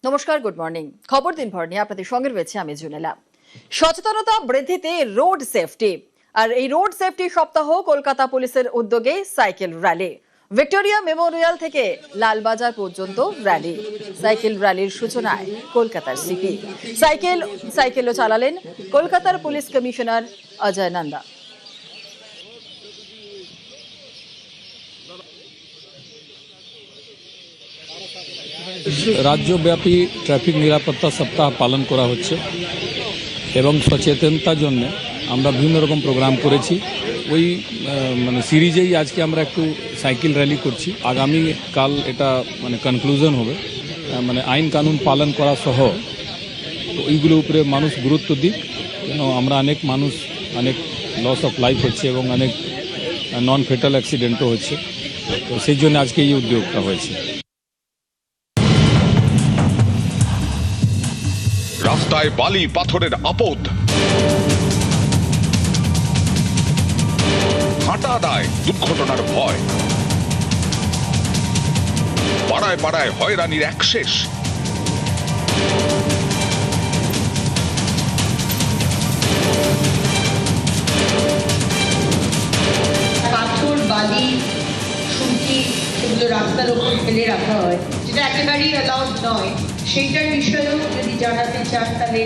নমস্কার, good morning. খবর দিনভর নিয়ে আপনাদের সঙ্গে রয়েছে আমি জুনেলা। সচেতনতা বৃদ্ধিতে রোড সেফটি, আর এই রোড সেফটি সপ্তাহ কলকাতা পুলিশের উদ্যোগে সাইকেল র্যালি। ভিক্টোরিয়া মেমোরিয়াল থেকে লালবাজার পর্যন্ত র্যালি। সাইকেল র্যালির সূচনায় কলকাতার সিপি সাইকেলও চালালেন কলকাতার পুলিশ কমিশনার অজয় নন্দা। রাজ্যব্যাপী ট্রাফিক নিরাপত্তা সপ্তাহ পালন করা হচ্ছে এবং সচেতনতার জন্য আমরা বিভিন্ন রকম প্রোগ্রাম করেছি। ওই সিরিজেই আজকে আমরা একটু সাইকেল র্যালি করছি। আগামী কাল এটা কনক্লুশন হবে, আইন কানুন পালন করা সহ। তো ওইগুলো উপরে মানুষ গুরুত্ব দিক, কেন আমরা অনেক লস অফ লাইফ হচ্ছে এবং অনেক নন ফেটাল অ্যাক্সিডেন্টও হচ্ছে। তো সেই জন্য আজকে এই উদ্যোগটা হয়েছে। রাস্তায় বালি পাথরের আপদ, হাঁটা দায় দুর্ঘটনার ভয়, পাড়ায় পাড়ায় হয়রানির একশেষ। পাথর, বালি, সুতি এগুলো রাস্তার ওপর ফেলে রাখা হয়, যেটা একেবারেই অ্যালাউড নয়। সেইটার বিষয়েও যদি জানাতে চান তাহলে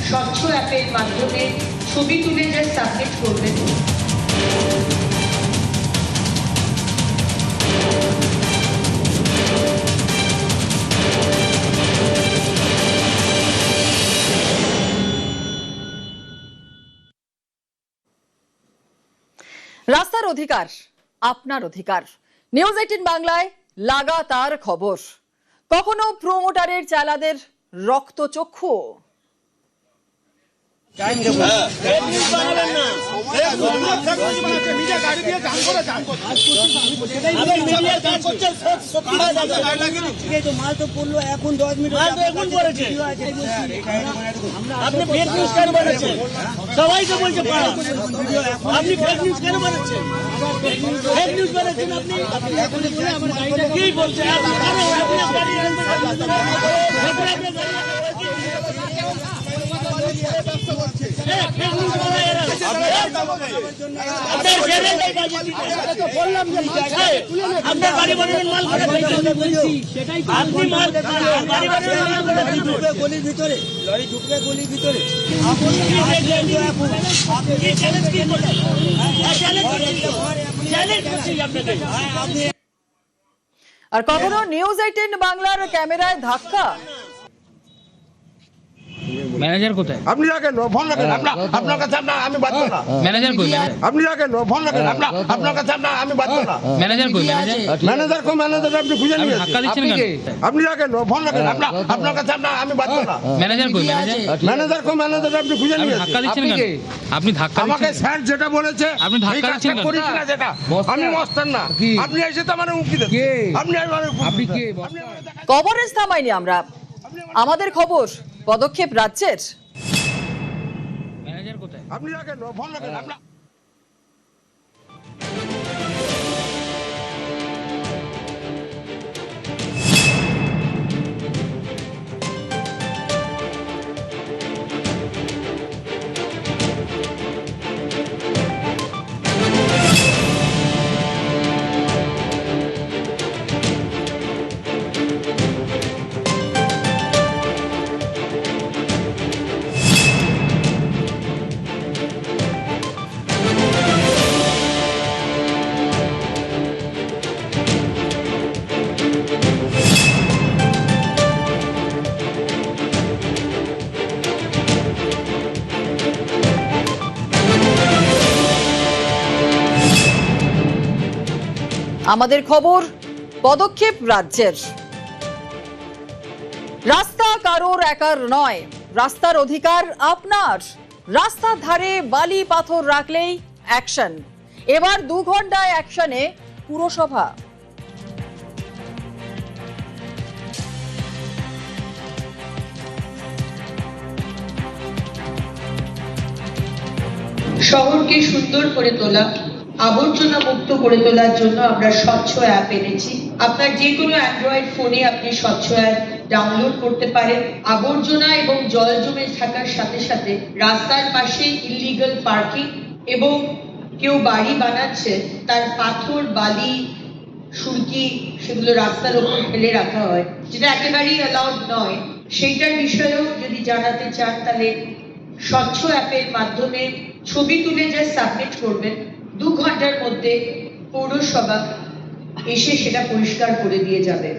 স্বচ্ছ অ্যাপের মাধ্যমে ছবি তুলে যা সাবমিট করবেন। রাস্তার অধিকার আপনার অধিকার। নিউজ 18 বাংলায় লাগাতার খবর। কখনো প্রমোটারের চালাদের রক্তচক্ষু, সবাইকে বলছে আপনি ফেক নিউজ কেন বানাচ্ছেন? ফেক নিউজ বানাচ্ছেন আপনি কি বলছেন? আপনার বাড়ি বানানোর মাল আপনি মাল গলির ভিতরে লরি ঢুকবে, গলির ভিতরে আর কখনো নিউজ 18 বাংলার ক্যামেরায় ধাক্কা। ম্যানেজার কোথায়? আপনি রাখেন ফোন রাখেন, আপনার কাছে আমি বাধ্য না। ম্যানেজার কই? আপনি রাখেন ফোন রাখেন, আপনার কাছে আমি বাধ্য না। ম্যানেজার কই? ম্যানেজার কো ম্যানেজার আপনি খুঁজে নিয়ে ধাক্কা দিচ্ছেন কেন? আপনি রাখেন ফোন রাখেন, আপনার কাছে আমি বাধ্য না। ম্যানেজার কই? ম্যানেজার কো ম্যানেজার আপনি খুঁজে নিয়ে ধাক্কা দিচ্ছেন কেন? আপনি ধাক্কা আমাকে দিচ্ছেন। স্যার যেটা বলেছে আপনি ধাক্কা দিচ্ছেন কেন? করিস না যেটা। আমি মস্তান না, আপনি এসে তো আমার উকি দেন। আপনি কে? কবরেজ থামাইনি আমরা, আমাদের খবর পদক্ষেপ রাজ্যের। ম্যানেজার কোথায়? আপনি রাখেন ফোন রাখেন, আমাদের খবর পদক্ষেপ রাজ্যের। রাস্তা কারোর একার নয়, রাস্তার অধিকার আপনার। রাস্তার ধারে বালি পাথর রাখলেই অ্যাকশন। এবার 2 ঘন্টায় অ্যাকশনে পুরসভা। শহরকে সুন্দর করে তোলা, আবর্জনা মুক্ত করে তোলার জন্য আমরা স্বচ্ছ অ্যাপ এনেছি। আপনার যে কোনো অ্যান্ড্রয়েড ফোনে আপনি স্বচ্ছ অ্যাপ ডাউনলোড করতে পারেন। আবর্জনা এবং জল জমে থাকার সাথে সাথে রাস্তার পাশে ইলিগাল পার্কিং এবং কেউ বাড়ি বানাচ্ছে তার পাথর বালি সুরকি সেগুলো রাস্তার উপর ফেলে রাখা হয়, যেটা একেবারেই অ্যালাউড নয়। সেইটার বিষয়েও যদি জানাতে চান তাহলে স্বচ্ছ অ্যাপের মাধ্যমে ছবি তুলে যা সাবমিট করবেন 2 ঘন্টার মধ্যে পৌরসভা এসে সেটা পরিষ্কার করে দিয়ে যাবে।